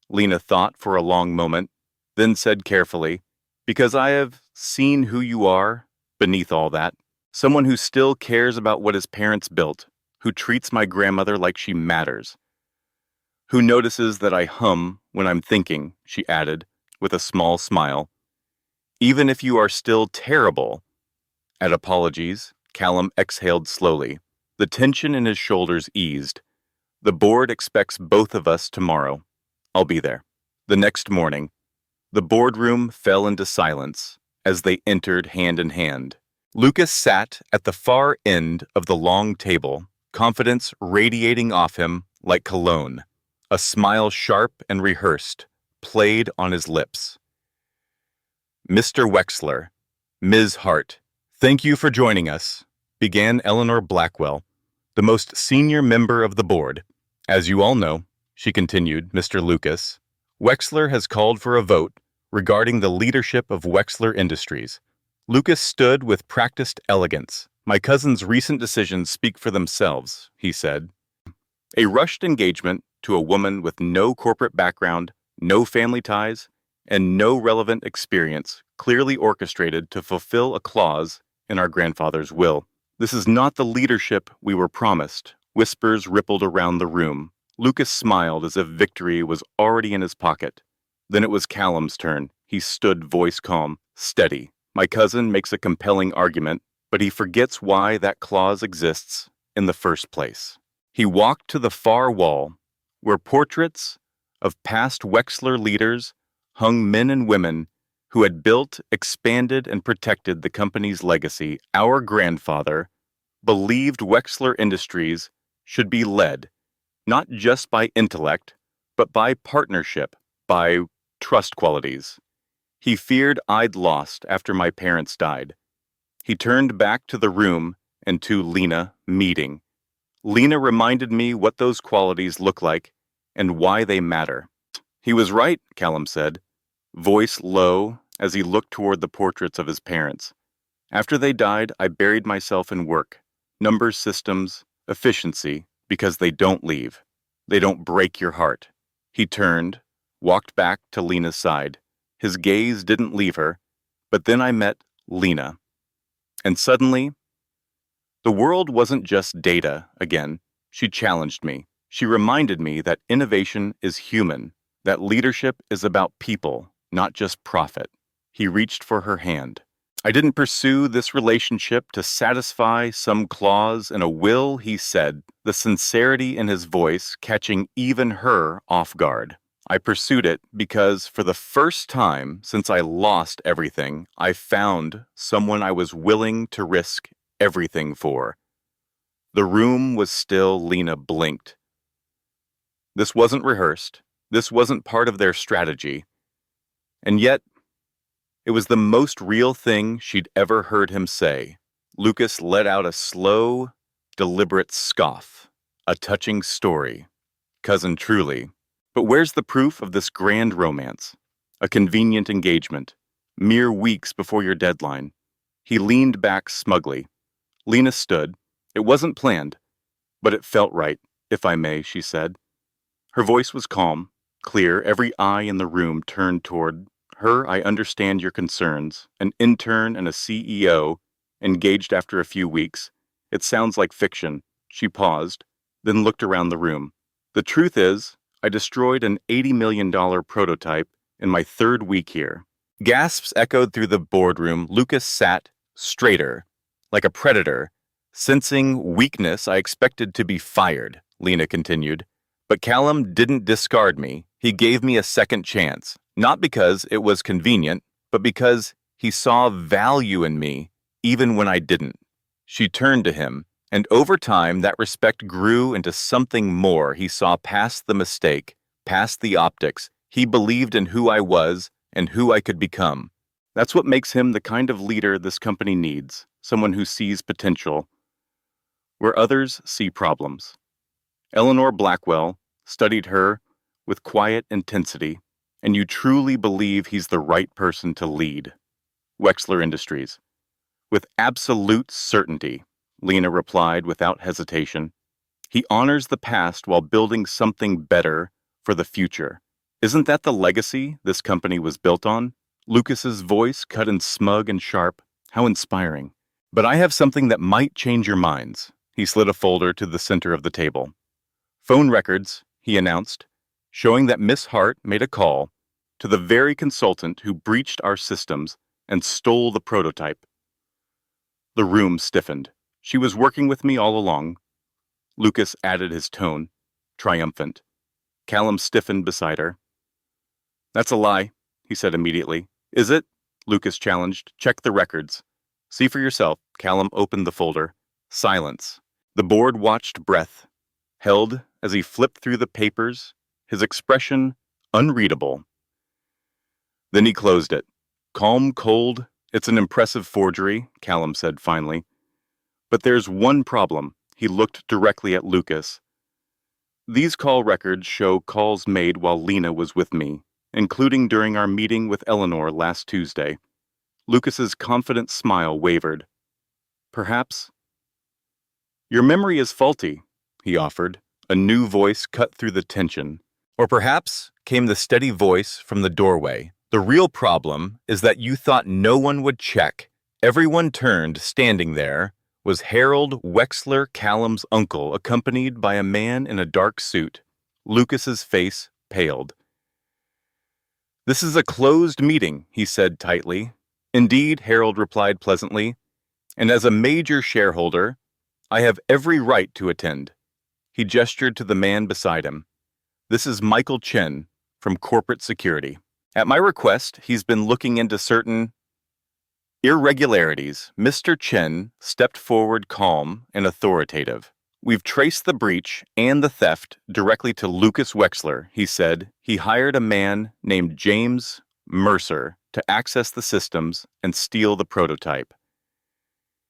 Lena thought for a long moment, then said carefully, because I have seen who you are beneath all that. Someone who still cares about what his parents built, who treats my grandmother like she matters. Who notices that I hum when I'm thinking, she added, with a small smile. Even if you are still terrible. At apologies, Callum exhaled slowly. The tension in his shoulders eased. The board expects both of us tomorrow. I'll be there. The next morning, the boardroom fell into silence as they entered hand in hand. Lucas sat at the far end of the long table, confidence radiating off him like cologne. A smile sharp and rehearsed played on his lips. Mr. Wexler, Ms. Hart, thank you for joining us, began Eleanor Blackwell, the most senior member of the board. As you all know, she continued, Mr. Lucas, Wexler has called for a vote regarding the leadership of Wexler Industries. Lucas stood with practiced elegance. My cousin's recent decisions speak for themselves, he said. A rushed engagement to a woman with no corporate background, no family ties, and no relevant experience, clearly orchestrated to fulfill a clause in our grandfather's will. This is not the leadership we were promised. Whispers rippled around the room. Lucas smiled as if victory was already in his pocket. Then it was Callum's turn. He stood, voice calm, steady. My cousin makes a compelling argument, but he forgets why that clause exists in the first place. He walked to the far wall, where portraits of past Wexler leaders hung men and women who had built, expanded, and protected the company's legacy. Our grandfather believed Wexler Industries should be led, not just by intellect, but by partnership, by trust qualities. He feared I'd lost after my parents died. He turned back to the room and to Lena, meeting. Lena reminded me what those qualities look like and why they matter. He was right, Callum said, voice low as he looked toward the portraits of his parents. After they died, I buried myself in work, numbers, systems, efficiency, because they don't leave. They don't break your heart. He turned, walked back to Lena's side. His gaze didn't leave her, but then I met Lena. And suddenly, the world wasn't just data again. She challenged me. She reminded me that innovation is human, that leadership is about people, not just profit. He reached for her hand. I didn't pursue this relationship to satisfy some clause in a will, he said, the sincerity in his voice catching even her off guard. I pursued it because for the first time since I lost everything, I found someone I was willing to risk everything for. The room was still. Lena blinked. This wasn't rehearsed. This wasn't part of their strategy. And yet, it was the most real thing she'd ever heard him say. Lucas let out a slow, deliberate scoff. A touching story. Cousin, truly. But where's the proof of this grand romance? A convenient engagement. Mere weeks before your deadline. He leaned back smugly. Lena stood. It wasn't planned, but it felt right, if I may, she said. Her voice was calm, clear, every eye in the room turned toward her. I understand your concerns. An intern and a CEO, engaged after a few weeks. It sounds like fiction. She paused, then looked around the room. The truth is, I destroyed an $80 million prototype in my third week here. Gasps echoed through the boardroom. Lucas sat straighter, like a predator, Sensing weakness, I expected to be fired, Lena continued. But Callum didn't discard me. He gave me a second chance, not because it was convenient, but because he saw value in me, even when I didn't. She turned to him, and over time that respect grew into something more. He saw past the mistake, past the optics. He believed in who I was and who I could become. That's what makes him the kind of leader this company needs, someone who sees potential where others see problems. Eleanor Blackwell studied her with quiet intensity, and you truly believe he's the right person to lead. Wexler Industries. With absolute certainty, Lena replied without hesitation. He honors the past while building something better for the future. Isn't that the legacy this company was built on? Lucas's voice cut in smug and sharp. How inspiring. But I have something that might change your minds. He slid a folder to the center of the table. Phone records, he announced, showing that Miss Hart made a call to the very consultant who breached our systems and stole the prototype. The room stiffened. She was working with me all along. Lucas added his tone, triumphant. Callum stiffened beside her. That's a lie, he said immediately. Is it? Lucas challenged. Check the records. See for yourself. Callum opened the folder. Silence. The board watched, breath held as he flipped through the papers, his expression unreadable. Then he closed it. Calm, cold. It's an impressive forgery, Callum said finally. But there's one problem. He looked directly at Lucas. These call records show calls made while Lena was with me, including during our meeting with Eleanor last Tuesday. Lucas's confident smile wavered. Perhaps. Your memory is faulty, he offered. A new voice cut through the tension. Or perhaps, came the steady voice from the doorway. The real problem is that you thought no one would check. Everyone turned, standing there, was Harold Wexler, Callum's uncle, accompanied by a man in a dark suit. Lucas's face paled. This is a closed meeting, he said tightly. Indeed, Harold replied pleasantly. And as a major shareholder, I have every right to attend. He gestured to the man beside him. This is Michael Chen from Corporate Security. At my request, he's been looking into certain irregularities. Mr. Chen stepped forward calm and authoritative. We've traced the breach and the theft directly to Lucas Wexler, he said. He hired a man named James Mercer to access the systems and steal the prototype.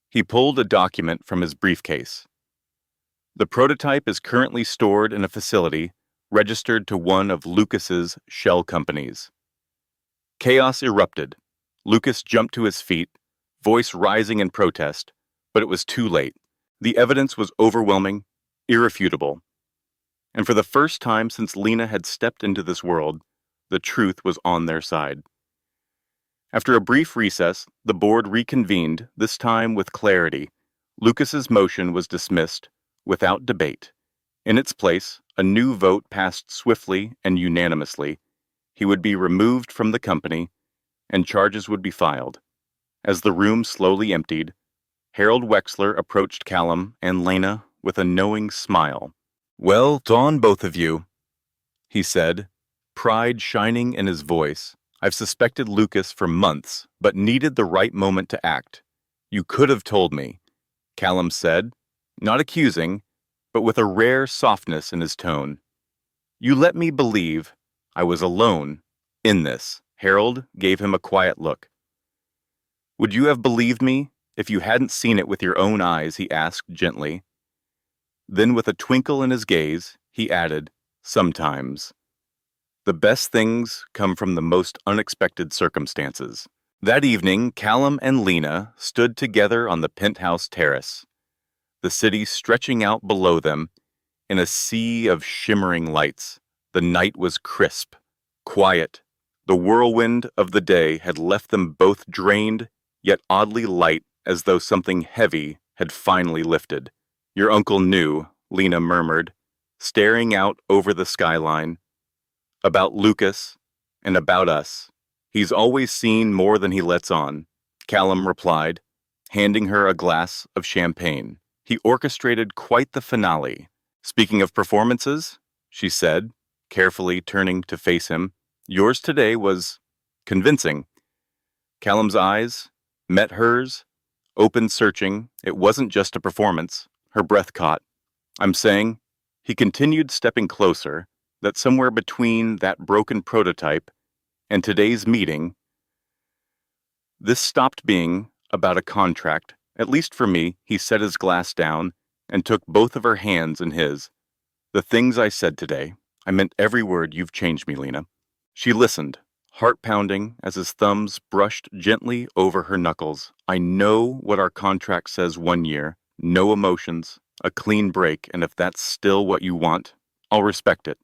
He pulled a document from his briefcase. The prototype is currently stored in a facility registered to one of Lucas's shell companies. Chaos erupted. Lucas jumped to his feet, voice rising in protest, but it was too late. The evidence was overwhelming, irrefutable. And for the first time since Lena had stepped into this world, the truth was on their side. After a brief recess, the board reconvened, this time with clarity. Lucas's motion was dismissed, without debate. In its place, a new vote passed swiftly and unanimously. He would be removed from the company, and charges would be filed. As the room slowly emptied, Harold Wexler approached Callum and Lena with a knowing smile. Well done, both of you, he said, pride shining in his voice. I've suspected Lucas for months, but needed the right moment to act. You could have told me, Callum said, not accusing, but with a rare softness in his tone. You let me believe I was alone in this. Harold gave him a quiet look. Would you have believed me if you hadn't seen it with your own eyes? He asked gently. Then with a twinkle in his gaze, he added, sometimes. The best things come from the most unexpected circumstances. That evening, Callum and Lena stood together on the penthouse terrace, the city stretching out below them in a sea of shimmering lights. The night was crisp, quiet. The whirlwind of the day had left them both drained, yet oddly light, as though something heavy had finally lifted. Your uncle knew, Lena murmured, staring out over the skyline. About Lucas and about us. He's always seen more than he lets on, Callum replied, handing her a glass of champagne. He orchestrated quite the finale. Speaking of performances, she said, carefully turning to face him, yours today was convincing. Callum's eyes met hers, open searching. It wasn't just a performance. Her breath caught. I'm saying, he continued stepping closer, that somewhere between that broken prototype and today's meeting, this stopped being about a contract. At least for me, he set his glass down and took both of her hands in his. The things I said today, I meant every word. You've changed me, Lena. She listened, heart pounding as his thumbs brushed gently over her knuckles. I know what our contract says, 1 year, no emotions, a clean break, and if that's still what you want, I'll respect it.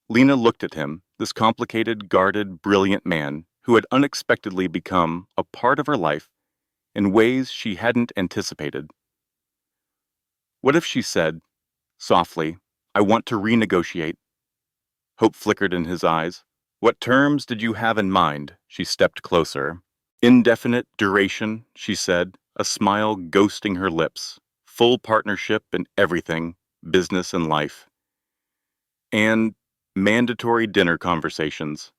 Lena looked at him, this complicated, guarded, brilliant man who had unexpectedly become a part of her life in ways she hadn't anticipated. What if she said, softly, I want to renegotiate? Hope flickered in his eyes. What terms did you have in mind? She stepped closer. Indefinite duration, she said, a smile ghosting her lips. Full partnership in everything, business and life. And mandatory dinner conversations.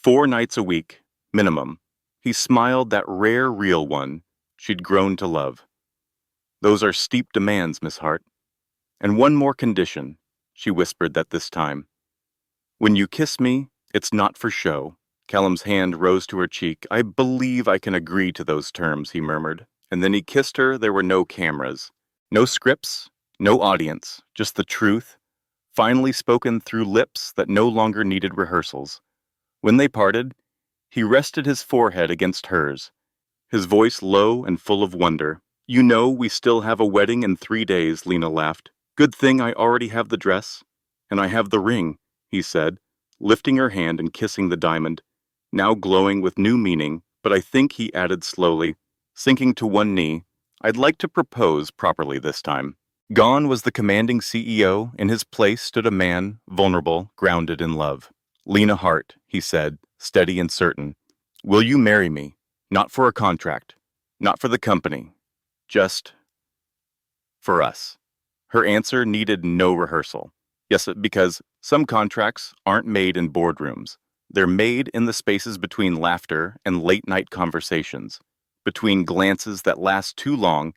4 nights a week, minimum. He smiled, that rare real one she'd grown to love. Those are steep demands, Miss Hart. And one more condition, she whispered that this time. When you kiss me, it's not for show. Callum's hand rose to her cheek. I believe I can agree to those terms, he murmured. And then he kissed her. There were no cameras. No scripts, no audience, just the truth, finally spoken through lips that no longer needed rehearsals. When they parted, he rested his forehead against hers, his voice low and full of wonder. You know we still have a wedding in 3 days, Lena laughed. Good thing I already have the dress. And I have the ring, he said, lifting her hand and kissing the diamond, now glowing with new meaning, but I think he added slowly, sinking to one knee, I'd like to propose properly this time. Gone was the commanding CEO. In his place stood a man, vulnerable, grounded in love. Lena Hart, he said, steady and certain. Will you marry me? Not for a contract, not for the company, just for us. Her answer needed no rehearsal. Yes, because some contracts aren't made in boardrooms. They're made in the spaces between laughter and late-night conversations, between glances that last too long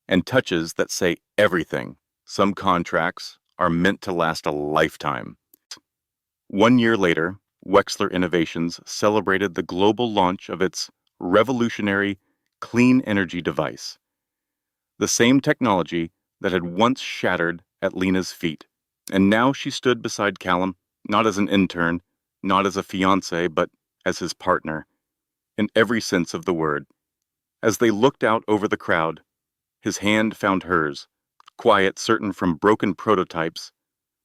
and touches that say everything. Some contracts are meant to last a lifetime. 1 year later, Wexler Innovations celebrated the global launch of its revolutionary clean energy device. The same technology that had once shattered at Lena's feet. And now she stood beside Callum, not as an intern, not as a fiancé, but as his partner, in every sense of the word. As they looked out over the crowd, his hand found hers, quiet, certain from broken prototypes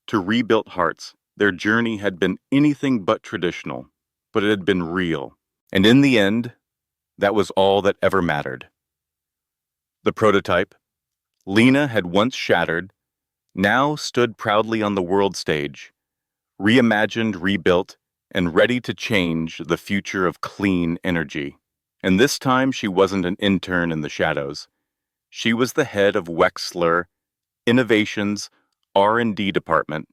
to rebuilt hearts. Their journey had been anything but traditional, but it had been real. And in the end, that was all that ever mattered. The prototype, Lena had once shattered, now stood proudly on the world stage, reimagined, rebuilt, and ready to change the future of clean energy. And this time she wasn't an intern in the shadows. She was the head of Wexler Innovations R&D department,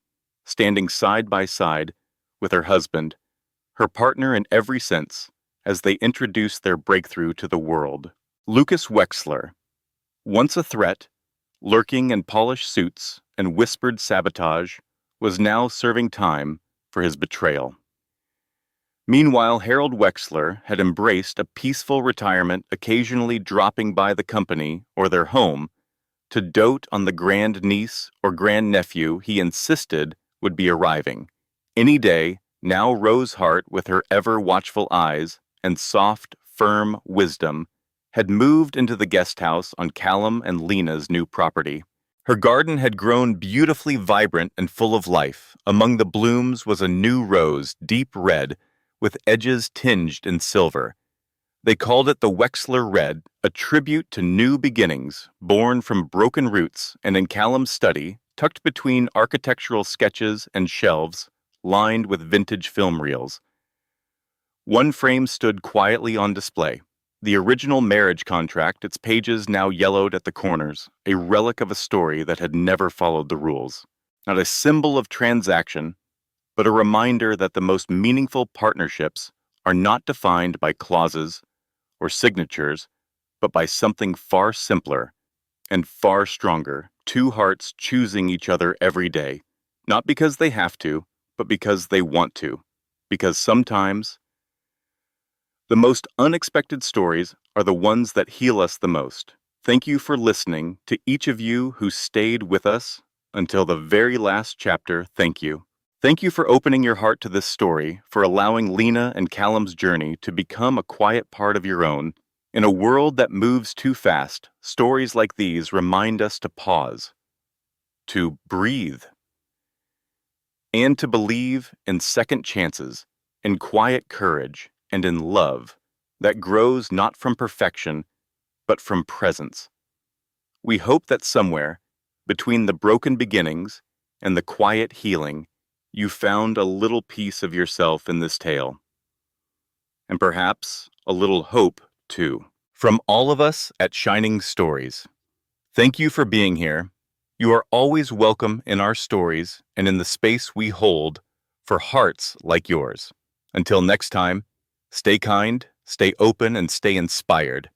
standing side by side with her husband, her partner in every sense, as they introduced their breakthrough to the world. Lucas Wexler, once a threat, lurking in polished suits and whispered sabotage, was now serving time for his betrayal. Meanwhile, Harold Wexler had embraced a peaceful retirement, occasionally dropping by the company or their home to dote on the grandniece or grandnephew he insisted would be arriving. Any day, now Rose Hart, with her ever-watchful eyes and soft, firm wisdom, had moved into the guest house on Callum and Lena's new property. Her garden had grown beautifully vibrant and full of life. Among the blooms was a new rose, deep red, with edges tinged in silver. They called it the Wexler Red, a tribute to new beginnings, born from broken roots, and in Callum's study, tucked between architectural sketches and shelves, lined with vintage film reels. One frame stood quietly on display, The original marriage contract, its pages now yellowed at the corners, a relic of a story that had never followed the rules. Not a symbol of transaction, but a reminder that the most meaningful partnerships are not defined by clauses or signatures, but by something far simpler and far stronger, two hearts choosing each other every day, not because they have to, but because they want to. Because sometimes, the most unexpected stories are the ones that heal us the most. Thank you for listening to each of you who stayed with us until the very last chapter. Thank you. Thank you for opening your heart to this story, for allowing Lena and Callum's journey to become a quiet part of your own. In a world that moves too fast, stories like these remind us to pause, to breathe, and to believe in second chances, in quiet courage, and in love that grows not from perfection, but from presence. We hope that somewhere, between the broken beginnings and the quiet healing, you found a little piece of yourself in this tale. And perhaps a little hope, too. From all of us at Shining Stories, thank you for being here. You are always welcome in our stories and in the space we hold for hearts like yours. Until next time, stay kind, stay open, and stay inspired.